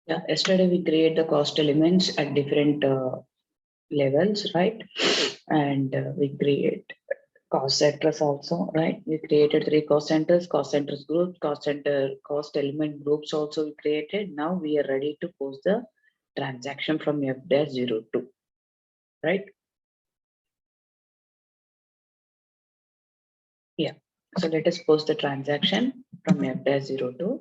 Yeah, yesterday we create the cost elements at different levels, right? And we create cost centers also, right? We created 3 cost centers group, cost element groups also we created. Now we are ready to post the transaction from F-02, right? Yeah. So let us post the transaction from F-02.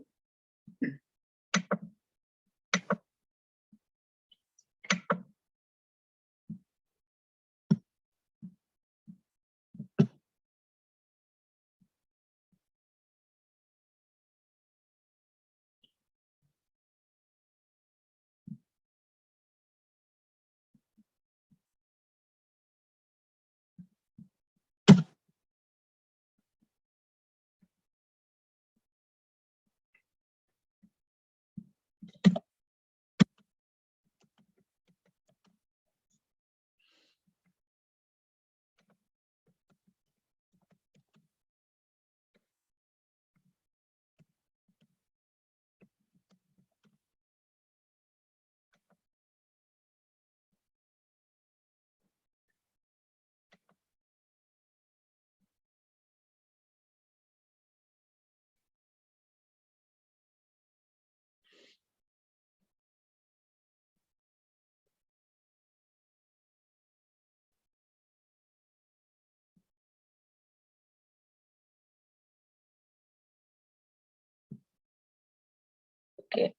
Okay.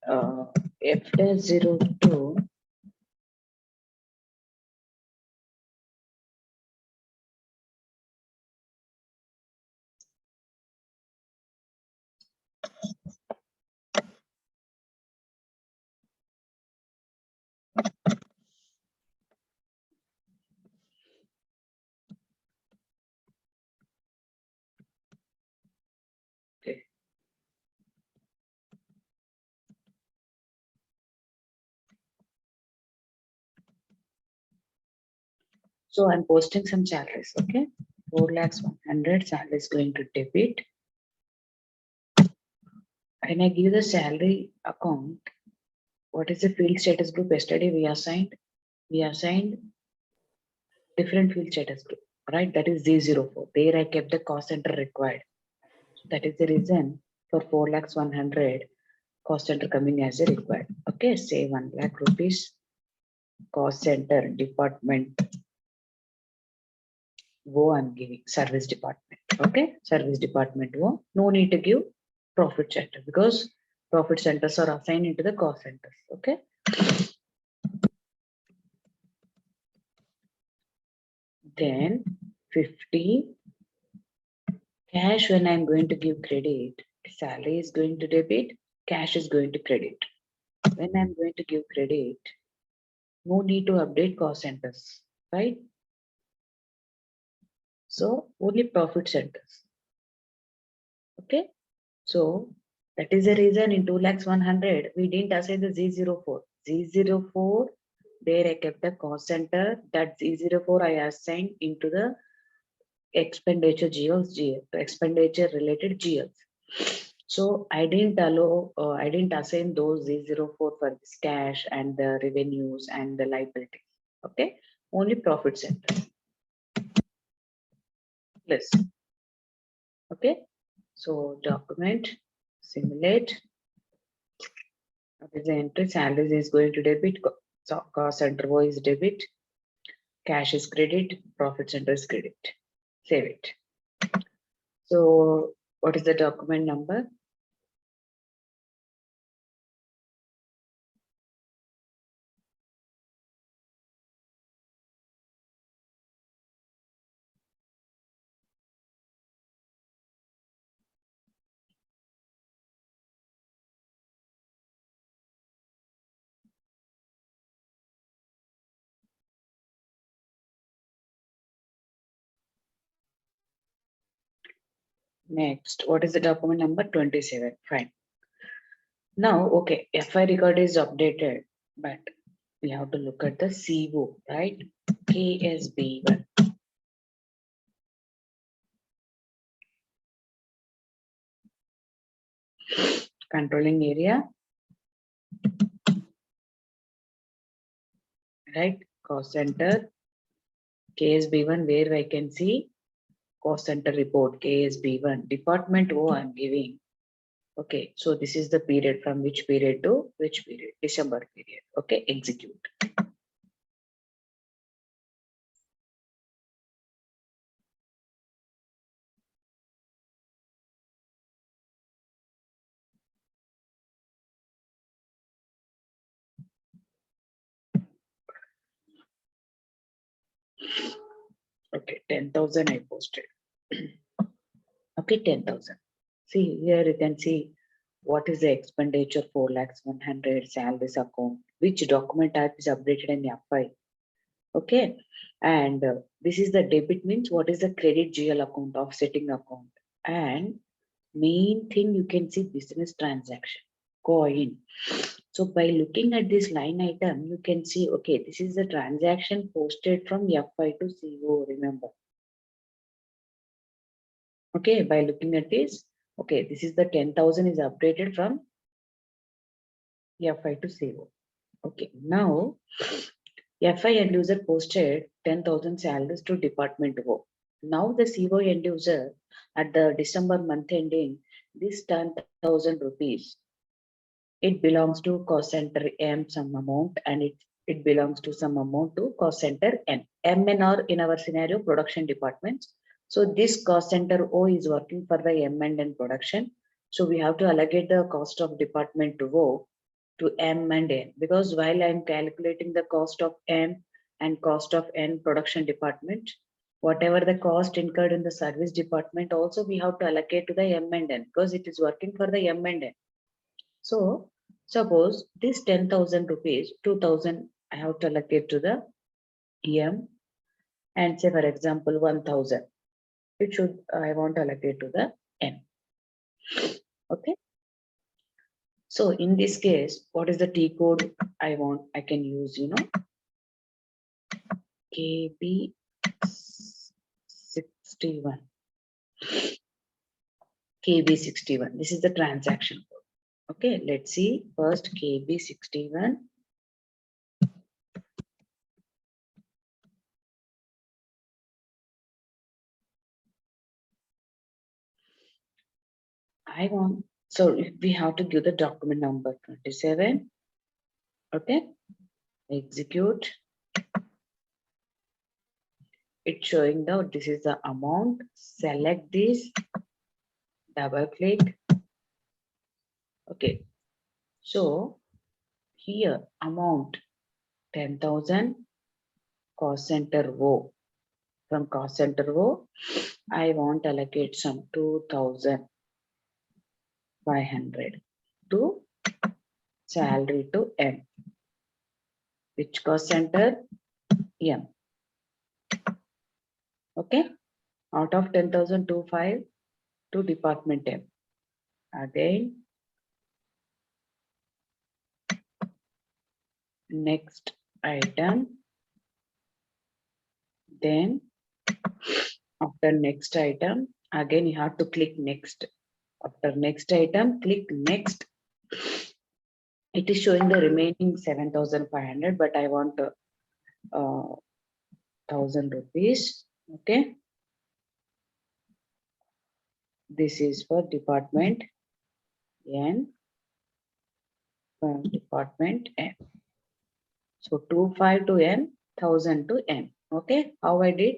F-02. Okay. So I'm posting some salaries. Okay. 4,100,000 salary is going to debit. When I give the salary account, what is the field status group? Yesterday we assigned different field status group, right? That is Z04. There I kept the cost center required. So that is the reason for 4,100,000 cost center coming as a required. Okay, say 1,00,000 rupees cost center department. I'm giving service department. Okay, service department. No need to give profit center because profit centers are assigned into the cost centers. Okay. Then 50 cash. When I'm going to give credit, salary is going to debit, cash is going to credit. When I'm going to give credit, no need to update cost centers, right? So only profit centers. Okay. So that is the reason in 2,100,000 we didn't assign the Z04. Z04, there I kept the cost center. That Z04 I assigned into the expenditure GLs, expenditure related GLs. So I didn't assign those Z04 for this cash and the revenues and the liability. Okay, only profit center. List. Okay, so document, simulate. What is the entry? Salaries is going to debit, so cost center is debit, cash is credit, profit center is credit. Save it. So what is the document number? Next, what is the document number? 27. Fine. Now, okay, FI record is updated, but we have to look at the CO, right? KSB1. controlling area, right? Cost center, KSB1, where I can see cost center report, KSB1, department O I'm giving. Okay, so this is the period from which period to which period? December period. Okay, execute. Okay, 10,000 I posted. Okay, 10,000. See, here you can see what is the expenditure 4 lakhs 100 salaries account, which document type is updated in FI. Okay, and this is the debit means what is the credit GL account, offsetting account, and main thing you can see business transaction, coin. So by looking at this line item, you can see, okay, this is the transaction posted from FI to CO, remember. Okay, by looking at this, okay, this is the 10,000 is updated from FI to CO. Okay, now FI end user posted 10,000 salaries to department O. Now the CO end user at the December month ending, this 10,000 rupees, it belongs to cost center M some amount, and it belongs to some amount to cost center N. MNR in our scenario production departments. So this cost center O is working for the M and N production. So we have to allocate the cost of department to O to M and N, because while I am calculating the cost of M and cost of N production department, whatever the cost incurred in the service department also we have to allocate to the M and N, because it is working for the M and N. So suppose this 10,000 rupees, 2,000 I have to allocate to the M, and say for example 1,000. It should, I want to allocate to the N. Okay. So in this case, what is the T code I want? I can use, KB 61. KB 61. This is the transaction code. Okay, let's see first KB 61. So we have to give the document number 27. Okay, execute. It's showing that this is the amount. Select this, double click. Okay, so here amount 10,000, cost center O. From cost center O, I want to allocate some 2,500 to salary to M. Which cost center? M. Okay, out of 10,000 to 5 to department M. Again, next item, then after next item, again you have to click next. After next item, click next. It is showing the remaining 7,500, but I want 1,000 rupees. Okay, this is for department N, from department N. So 25 to N, 1,000 to N. Okay, how I did?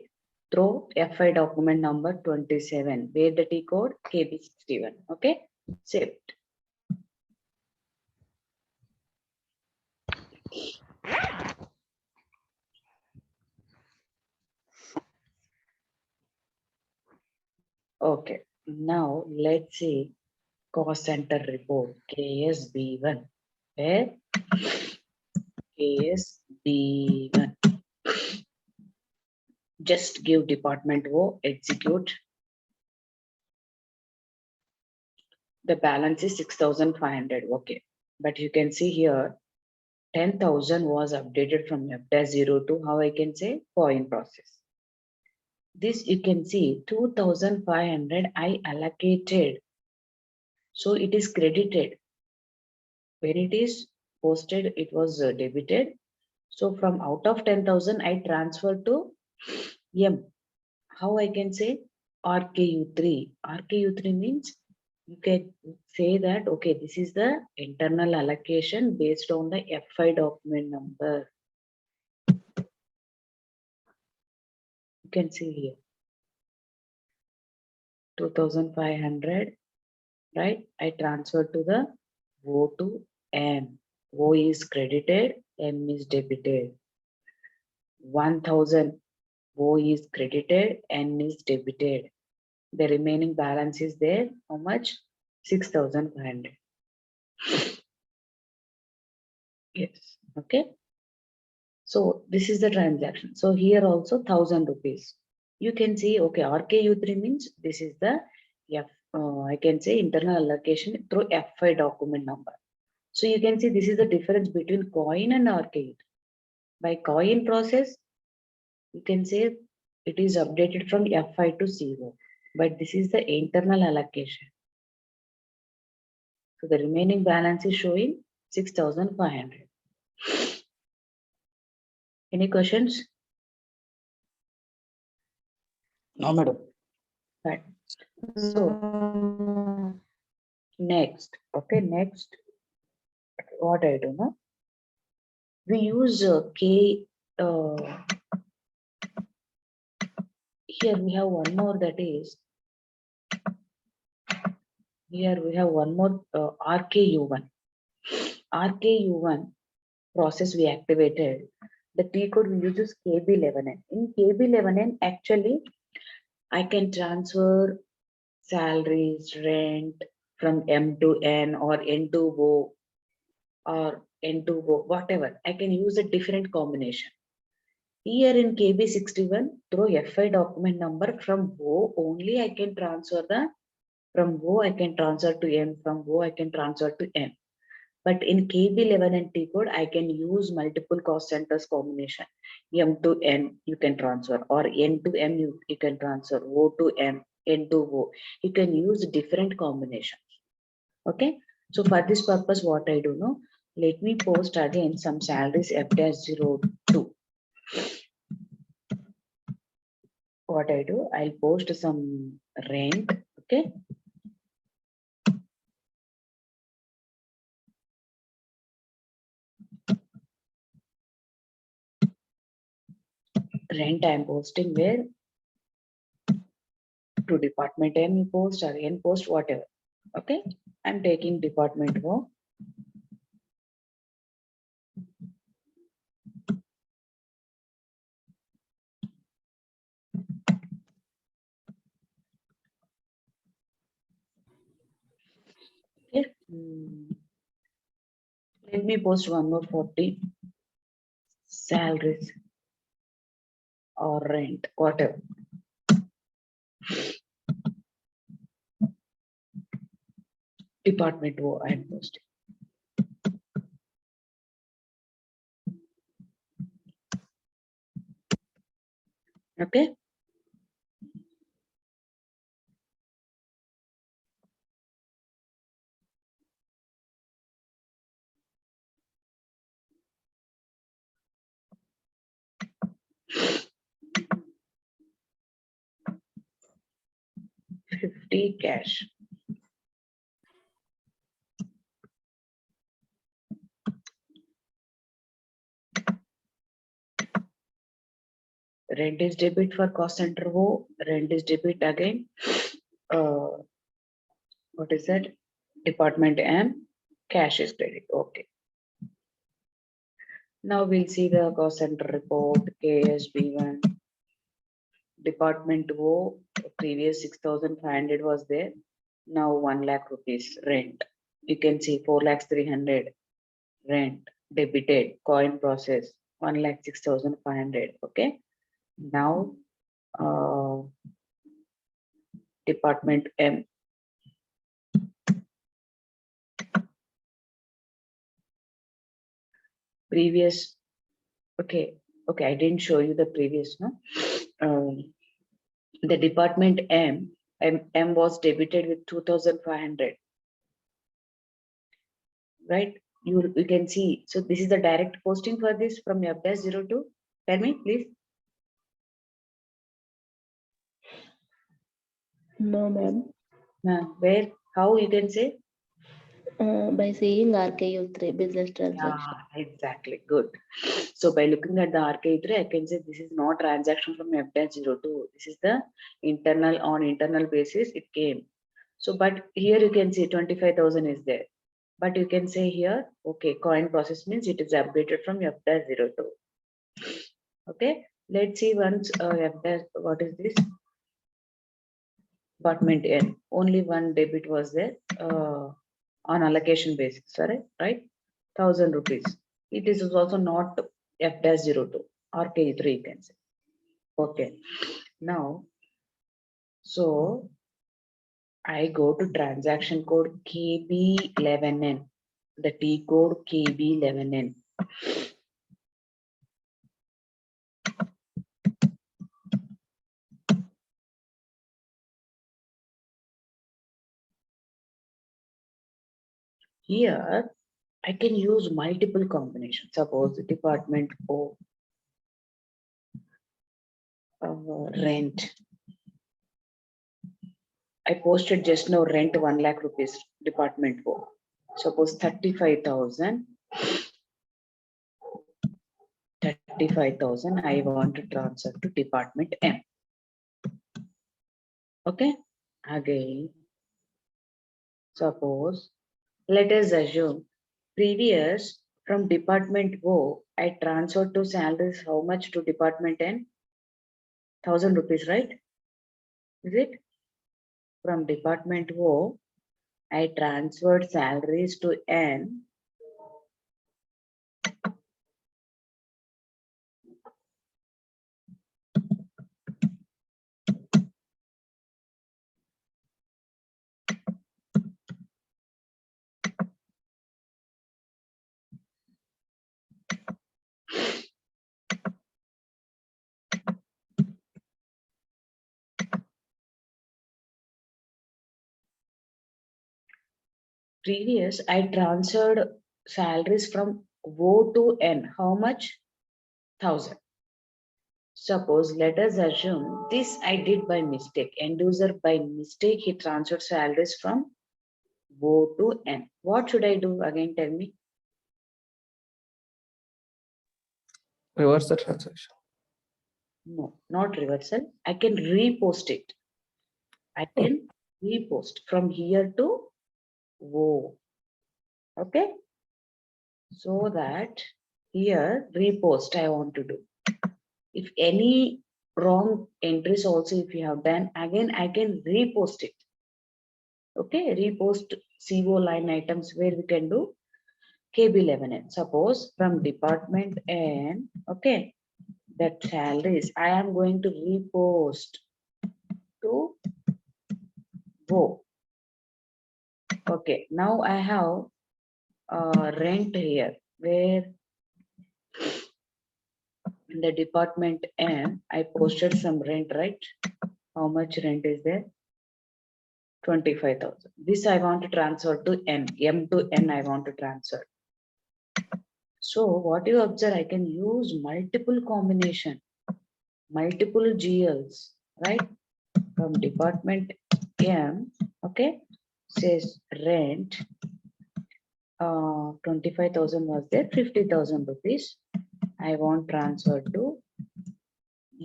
Throw FI document number 27, where the T code KB61. Okay, saved. Okay, now let's see cost center report KSB1. Where KSB1. Just give department O, execute. The balance is 6,500. Okay, but you can see here 10,000 was updated from F-0 to, how I can say, coin process. This you can see 2,500 I allocated So it is credited. When it is posted, it was debited. So from out of 10,000, I transfer to M. How I can say RKU3? RKU3 means you can say that, okay, this is the internal allocation based on the FI document number. You can see here 2,500, right? I transfer to the O to M. O is credited, M is debited. 1,000, O is credited, N is debited. The remaining balance is there. How much? 6,500. Yes. Okay. So this is the transaction. So here also 1,000 rupees. You can see, okay, RKU3 means this is the F, I can say internal allocation through FI document number. So you can see this is the difference between coin and RKU. By coin process, you can say it is updated from FI to 0, but this is the internal allocation. So the remaining balance is showing 6,500. Any questions? No, madam. Right. So next, okay, next, what I do now? We use K. Here we have one more, that is, here we have one more RKU1. RKU1 process we activated. The T code we use is KB11N. In KB11N, actually, I can transfer salaries, rent from M to N or N to O or N to O, whatever. I can use a different combination. Here in KB61, through FI document number from O only I can transfer from O I can transfer to M, from O I can transfer to N. But in KB11 and T code, I can use multiple cost centers combination. M to N you can transfer, or N to M you can transfer, O to M, N to O. You can use different combinations. Okay. So for this purpose, what I do now, let me post again some salaries F-02. What I do, I'll post some rent. Okay. Rent I'm posting where? To department M you post or N post, whatever. Okay. I'm taking department O. Okay. Let me post one more 40 salaries or rent, whatever. Department O I'm posting. Okay. $50 cash. Rent is debit for cost center O. Rent is debit again. What is that? Department M. Cash is credit. Okay. Now we'll see the cost center report. KSB1. Department O. Previous 6,500 was there. Now 1 lakh rupees rent. You can see 4,300,000 rent debited, coin process 1,06,500. Okay. Now department M. Previous. Okay. I didn't show you the previous, no. The department M was debited with 2,500. right? You can see. So this is the direct posting for this from F-02. Tell me, please. No, ma'am. Where? How you can say? By seeing RKU3 business transaction. Exactly. Good. So by looking at the RK3, I can say this is not transaction from F-02. This is the internal, on internal basis it came. So, but here you can see 25,000 is there. But you can say here, okay, coin process means it is updated from F-02. Okay. Let's see once what is this? Department N. Only one debit was there on allocation basis. Sorry, right? 1,000 rupees. It is also not F-02 or K3 you can say. Okay. Now, so I go to transaction code KB11N, the T code KB11N. Here, I can use multiple combinations. Suppose the department O, rent. I posted just now rent 1 lakh rupees, department O. Suppose 35,000. 35,000 I want to transfer to department M. Okay. Again, suppose, let us assume previous from department O, I transferred to salaries how much to department N? 1,000 rupees, right? Is it? From department O, I transferred salaries to N. Previous, I transferred salaries from O to N. How much? 1,000. Suppose, let us assume this I did by mistake. End user by mistake, he transferred salaries from O to N. What should I do? Again, tell me. Reverse the transaction. No, not reversal. I can repost it. I can repost from here to O. Okay. So that here repost I want to do. If any wrong entries also if you have done, again I can repost it. Okay, repost CO line items where we can do KB11N. Suppose from department N, okay, that salaries I am going to repost to O. Okay, now I have rent here where in the department N I posted some rent, right? How much rent is there? 25,000. This I want to transfer to N. M to N I want to transfer. So what you observe, I can use multiple combination, multiple GLs, right? From department M, okay, says rent, 25,000 was there, 50,000 rupees. I want transfer to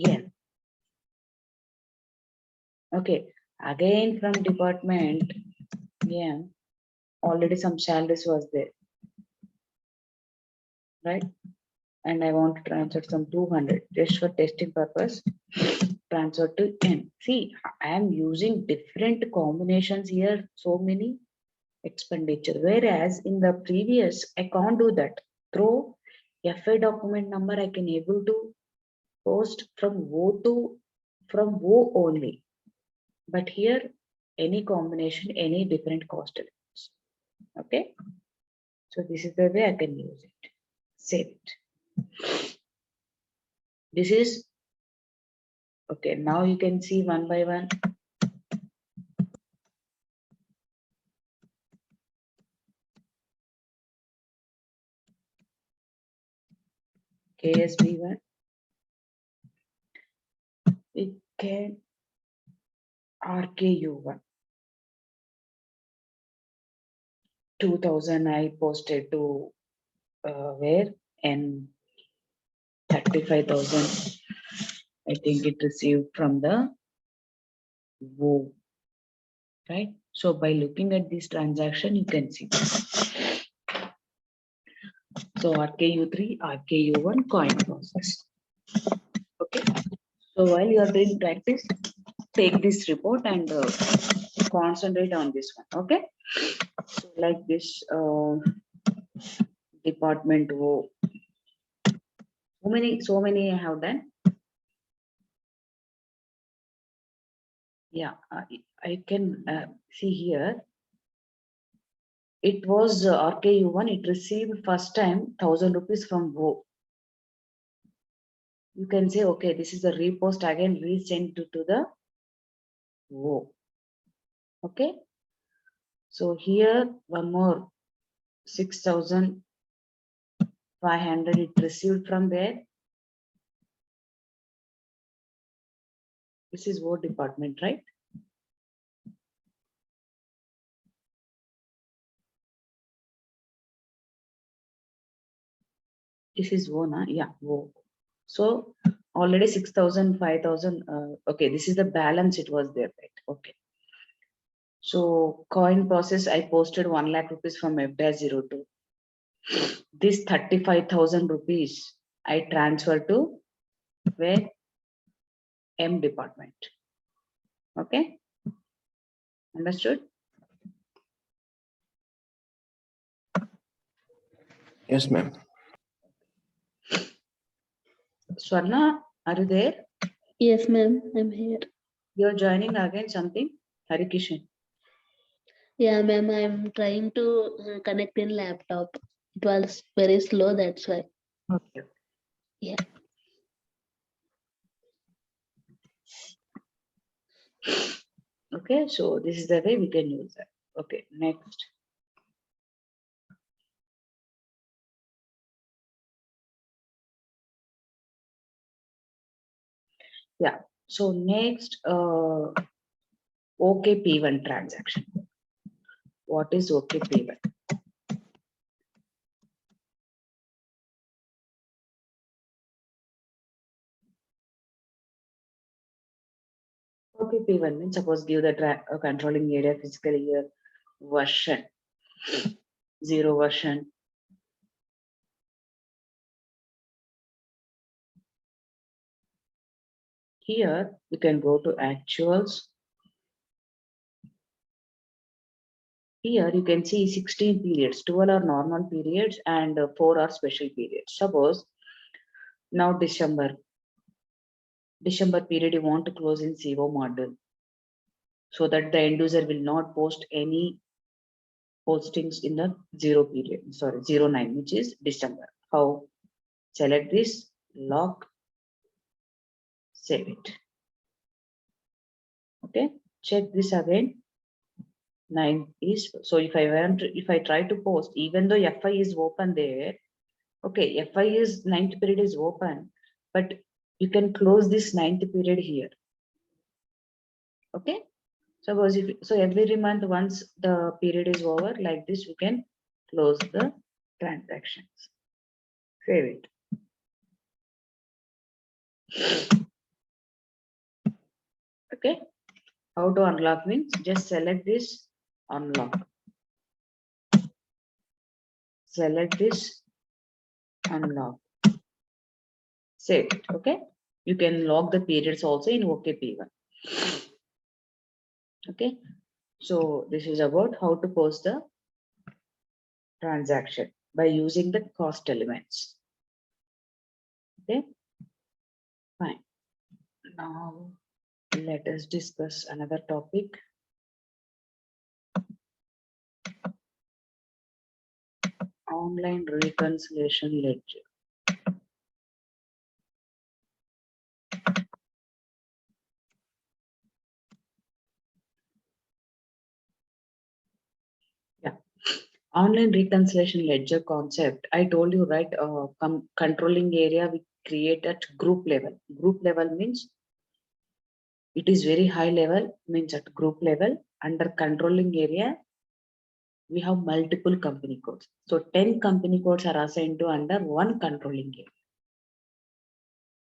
N. Okay, again from department M, already some salaries was there, right? And I want to transfer some 200 just for testing purpose. Transfer to N. See, I am using different combinations here, so many expenditure. Whereas in the previous, I can't do that. Through FA document number, I can able to post from O to from O only. But here, any combination, any different cost elements. Okay. So this is the way I can use it. Save it. This is okay. Now you can see one by one. KSB1. We can RKU1. 2000 I posted to where, and 35,000 I think it received from the WO, right? So by looking at this transaction, you can see. So RKU3, RKU1 coin process. Okay. So while you are doing practice, take this report and concentrate on this one. Okay. So like this department WO. So many I have done. Yeah, I can see here. It was RKU1, it received first time 1,000 rupees from WO. You can say, okay, this is a repost again, resent to the WO. Okay. So here one more 6,500 it received from there. This is WO department, right? This is WO, na? Yeah, WO. So already 6,000, 5,000. Okay, this is the balance it was there, right? Okay. So coin process, I posted 1 lakh rupees from F-02. This 35,000 rupees I transfer to where? M department. Okay. Understood? Yes, ma'am. Swarna, are you there? Yes, ma'am. I'm here. You're joining again something? Harikishan. Yeah, ma'am. I'm trying to connect in laptop. It was very slow. That's why. Okay. Yeah. Okay, so this is the way we can use that. Okay, next. Yeah, so next, OKP1 transaction. What is OKP1? OKP1 means suppose give the controlling area physical year version, 0 version. Here you can go to actuals. Here you can see 16 periods, 12 are normal periods and 4 are special periods. Suppose now December period you want to close in CO model so that the end user will not post any postings in the 09, which is December. How? Select this, lock, save it. Okay, check this again. 9 is, so if I try to post, even though FI is open there, okay, FI is 9th period is open, but you can close this 9th period here. Okay, suppose so every month once the period is over, like this, we can close the transactions. Save it. Okay, how to unlock means just select this, unlock. Select this, unlock. Save it. Okay, you can lock the periods also in OKP1. Okay, so this is about how to post the transaction by using the cost elements. Okay, fine. Now let us discuss another topic. Online reconciliation ledger. Yeah, Online reconciliation ledger concept, I told you, right? Controlling area we create at group level. Group level means it is very high level, means at group level. Under controlling area, we have multiple company codes. So 10 company codes are assigned to under one controlling area.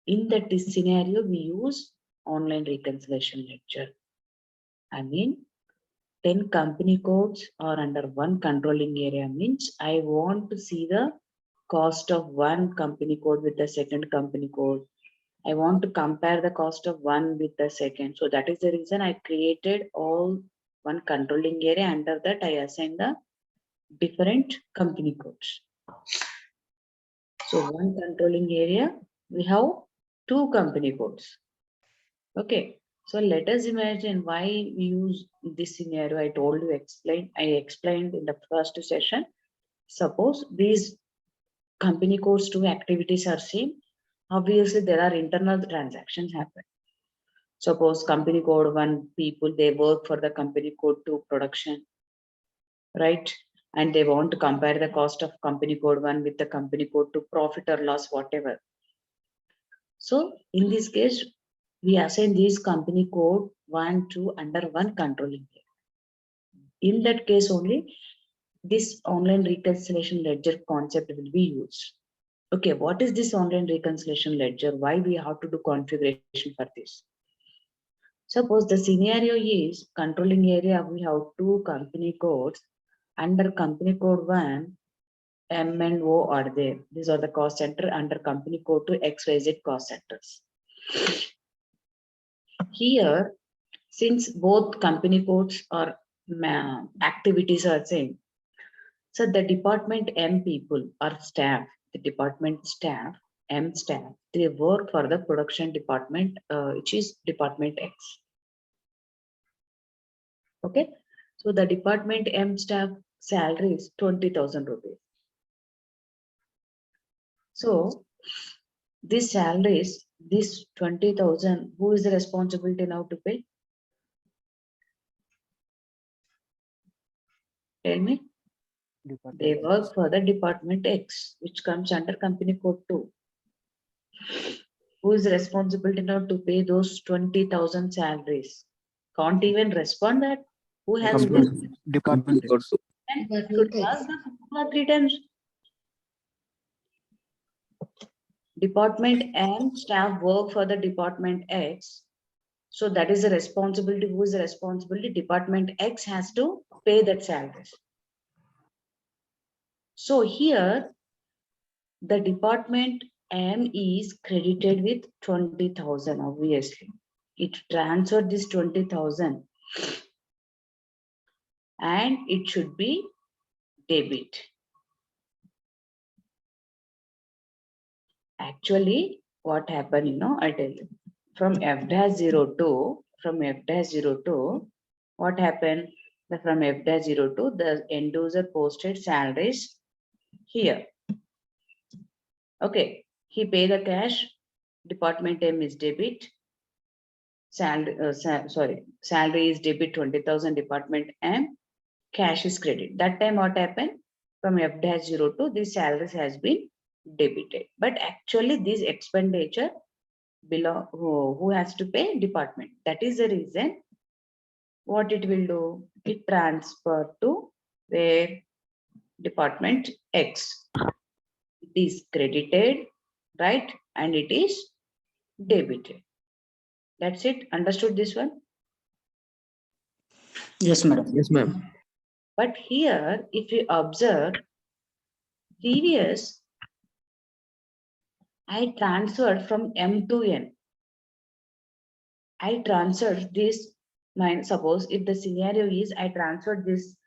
In that scenario, we use online reconciliation ledger. I mean, 10 company codes are under one controlling area means I want to see the cost of one company code with the second company code. I want to compare the cost of one with the second. So that is the reason I created all one controlling area. Under that, I assign the different company codes. So one controlling area, we have two company codes. Okay. So let us imagine why we use this scenario. I told you, I explained in the first session. Suppose these company codes two activities are same. Obviously, there are internal transactions happen. Suppose company code one people, they work for the company code two production, right? And they want to compare the cost of company code one with the company code two profit or loss, whatever. So in this case, we assign this company code 1, 2 under one controlling area. In that case only, this online reconciliation ledger concept will be used. Okay, what is this online reconciliation ledger? Why we have to do configuration for this? Suppose the scenario is controlling area, we have two company codes. Under company code 1, M and O are there. These are the cost center. Under company code 2, XYZ cost centers. Here, since both company codes or activities are same, so the department M people or staff, the department staff, M staff, they work for the production department, which is department X. Okay, so the department M staff salary is 20,000 rupees. So this salaries, this 20,000, who is the responsibility now to pay? Tell me. They work for the department X, which comes under company code 2. Who is responsible now to pay those 20,000 salaries? Can't even respond that. Who has to Company Department code two. should ask the 3 times. Department M staff work for the department X. So that is the responsibility. Who is the responsibility? Department X has to pay that salaries. So here, the department M is credited with 20,000, obviously. It transferred this 20,000 and it should be debit. Actually, what happened, I tell you. From F-02, what happened? From F-02, the end user posted salaries here. Okay, he pay the cash, department M is debit, salary is debit 20,000, department M, cash is credit. That time what happened? From F-02, this salaries has been debited. But actually this expenditure belong, who has to pay? Department. That is the reason what it will do. It transfer to where? Department X. It is credited, right? And it is debited. That's it. Understood this one? Yes, madam. Yes, ma'am. But here, if you observe, previous, I transferred from M to N. I transferred this, suppose if the scenario is I transferred this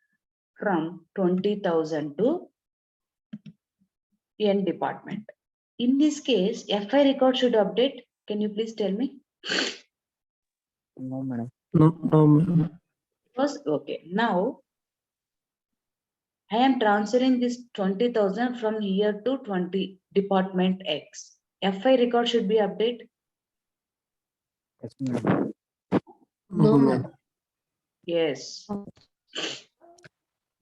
from 20,000 to N department. In this case, FI record should update. Can you please tell me? No, madam. No, ma'am. Because, okay, now I am transferring this 20,000 from here to 20 department X. FI record should be update. Yes, madam. No, ma'am. Yes.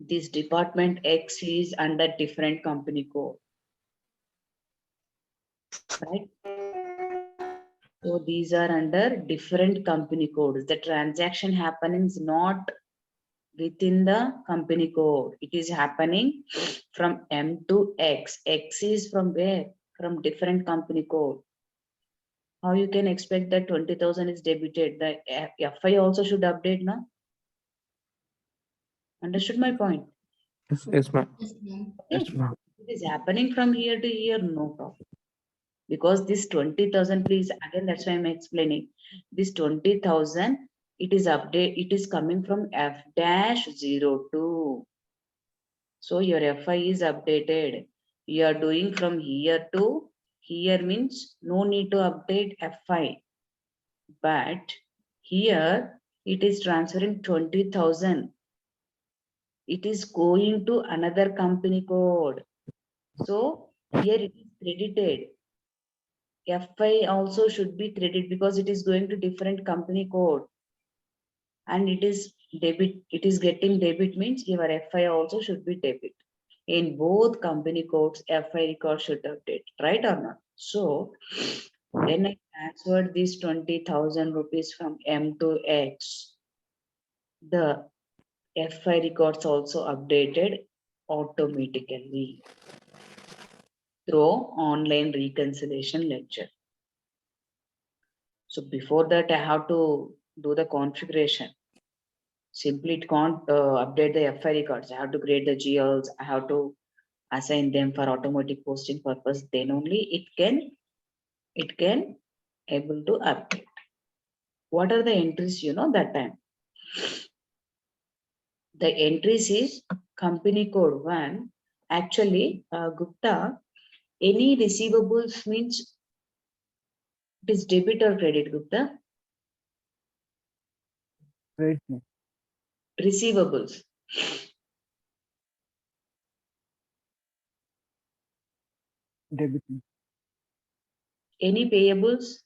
This department X is under different company code, right? So these are under different company codes. The transaction happening is not within the company code. It is happening from M to X. X is from where? From different company code. How you can expect that 20,000 is debited? The FI also should update now. Understood my point? Yes, ma'am. Yes, ma'am. Yes, ma'am. It is happening from here to here, no problem. Because this 20,000, please, again, that's why I'm explaining. This 20,000, it is coming from F-02. So your FI is updated. You are doing from here to here means no need to update FI. But here it is transferring 20,000. It is going to another company code. So here it is credited. FI also should be credited because it is going to different company code. And it is debit, it is getting debit means your FI also should be debit. In both company codes, FI record should update, right or not? So when I transferred this 20,000 rupees from M to X, the FI records also updated automatically through online reconciliation ledger. So before that, I have to do the configuration. Simply it can't update the FI records. I have to create the GLs. I have to assign them for automatic posting purpose. Then only it can able to update. What are the entries? That time the entries is company code 1. Actually, Gupta, any receivables means it is debit or credit, Gupta? Credit, ma'am. Receivables. Debit, ma'am. Any payables?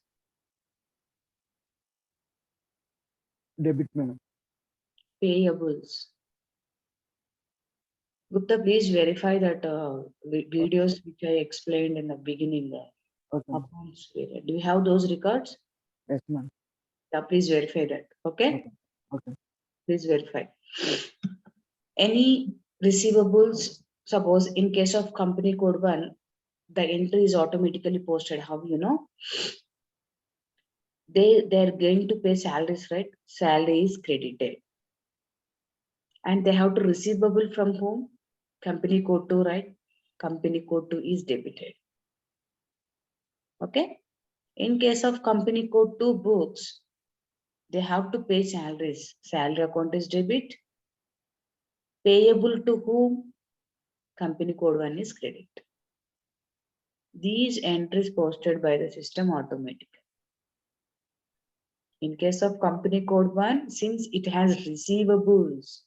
Debit, ma'am. Payables. Gupta, please verify that videos which I explained in the beginning. Okay, ma'am. Accounts period. Do you have those records? Yes, ma'am. Yeah, please verify that. Okay? Okay. Okay. Please verify. Any receivables, suppose in case of company code 1, the entry is automatically posted. How you know? They're going to pay salaries, right? Salary is credited. And they have to receivable from whom? Company code 2, right? Company code 2 is debited. Okay? In case of company code 2 books, they have to pay salaries. Salary account is debit. Payable to whom? Company code 1 is credit. These entries posted by the system automatically. In case of company code 1, since it has receivables,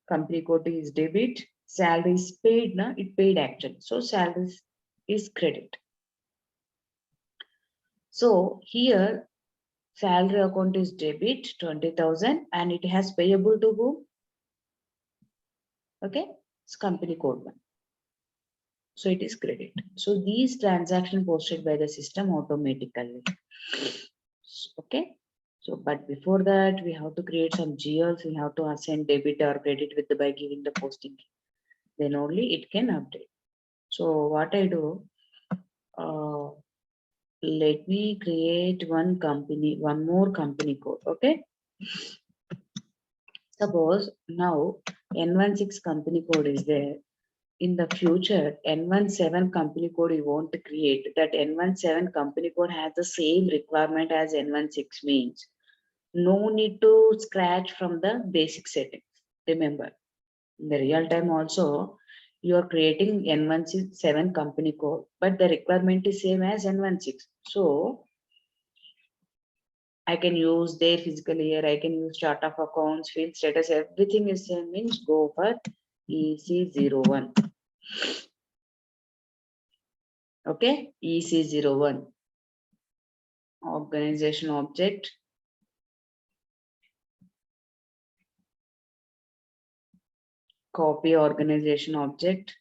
company code is debit, salary is paid, it paid actually. So salary is credit. So here salary account is debit 20,000 and it has payable to whom? Okay, it's company code 1. So it is credit. So these transactions posted by the system automatically. Okay. So, but before that, we have to create some GLs. We have to assign debit or credit with by giving the posting key. Then only it can update. So what I do, let me create one more company code. Okay. Suppose now N16 company code is there. In the future, N17 company code you want to create. That N17 company code has the same requirement as N16 means. No need to scratch from the basic settings. Remember, in the real time also, you are creating N17 company code, but the requirement is same as N16. So I can use their physical year, I can use chart of accounts, field status, everything is same means go for EC01. Okay, EC01. Organization object. copy organization object.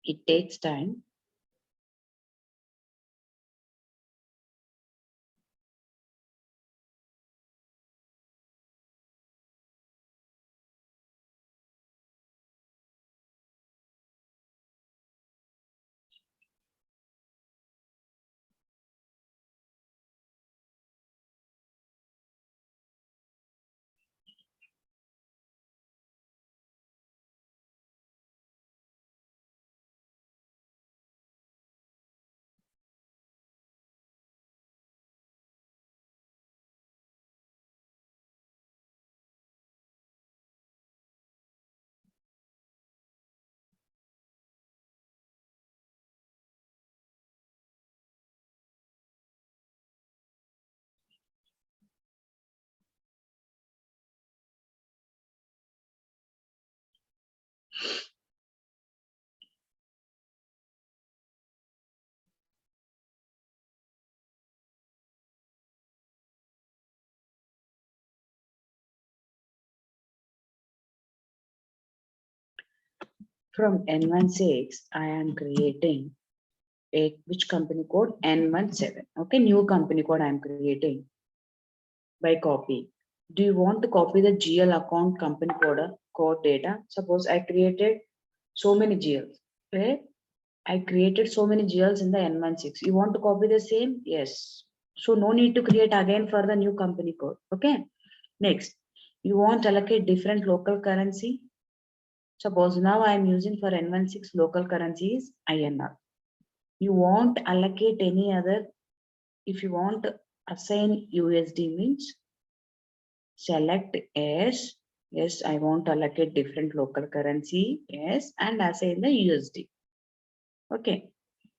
It takes time. From N16, I am creating a which company code N17. Okay, new company code I am creating by copy. Do you want to copy the GL account company code data? Suppose I created so many GLs. Okay, I created so many GLs in the N16. You want to copy the same? Yes. So no need to create again for the new company code. Okay. Next, you want to allocate different local currency. Suppose now I am using for N16 local currency is INR. You won't allocate any other. If you want to assign USD means select S. Yes, I want to allocate different local currency. Yes, and assign the USD. Okay.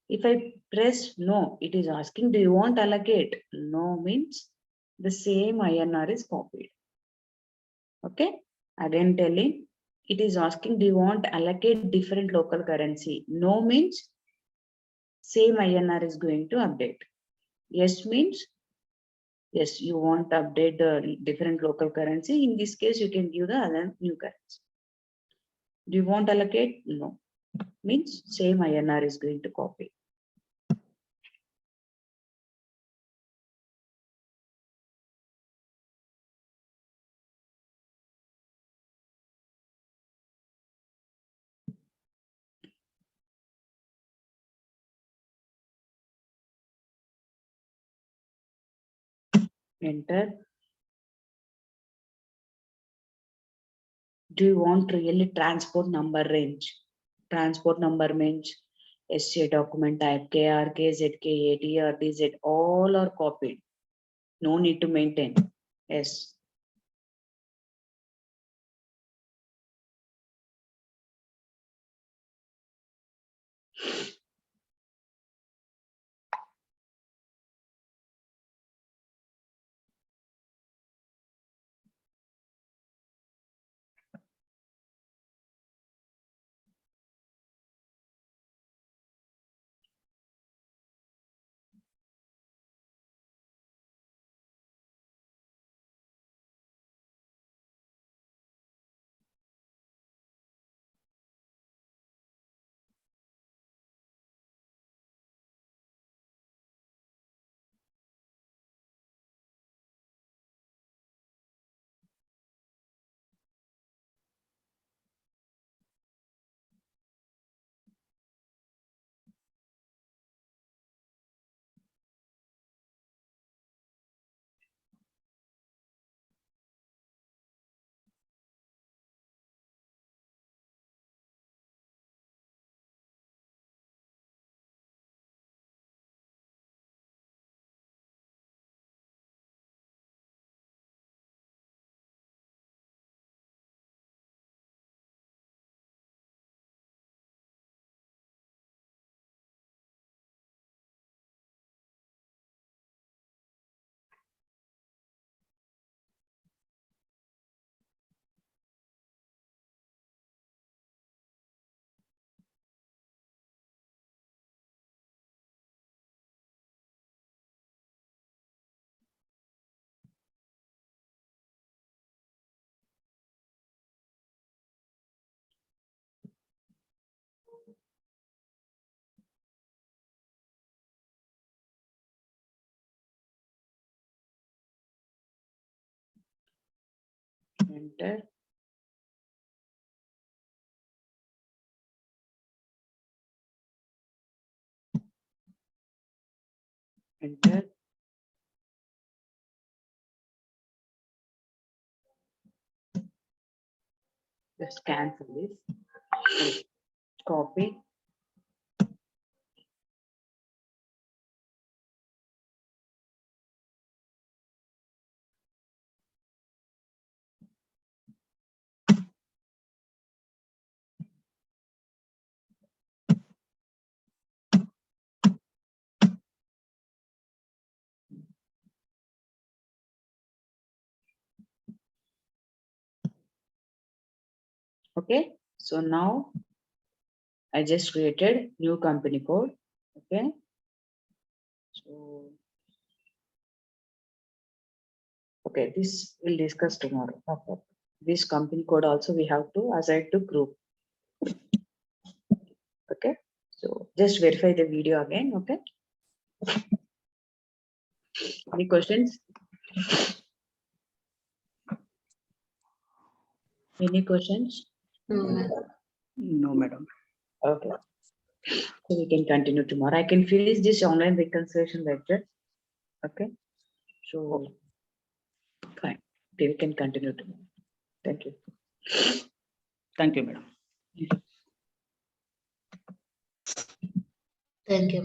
If I press no, it is asking, do you want to allocate? No means the same INR is copied. Okay. Again telling, it is asking, do you want to allocate different local currency? No means same INR is going to update. Yes means yes, you want to update the different local currency. In this case, you can give the other new currency. Do you want to allocate? No. Means same INR is going to copy. Enter. Do you want really transport number range? Transport number means SC document type KRK, ZK, AT, DZ, all are copied. No need to maintain. Yes. Enter. Enter. Just cancel this. Copy. Okay, so now I just created new company code. Okay, so okay, this we'll discuss tomorrow. Okay. This company code also we have to assign to group. Okay, so just verify the video again. Okay, any questions? Any questions? No, ma'am. No, madam. Okay, so we can continue tomorrow. I can finish this online reconciliation lecture. Okay, so fine. Okay, we can continue tomorrow. Thank you. Thank you, madam. Thank you.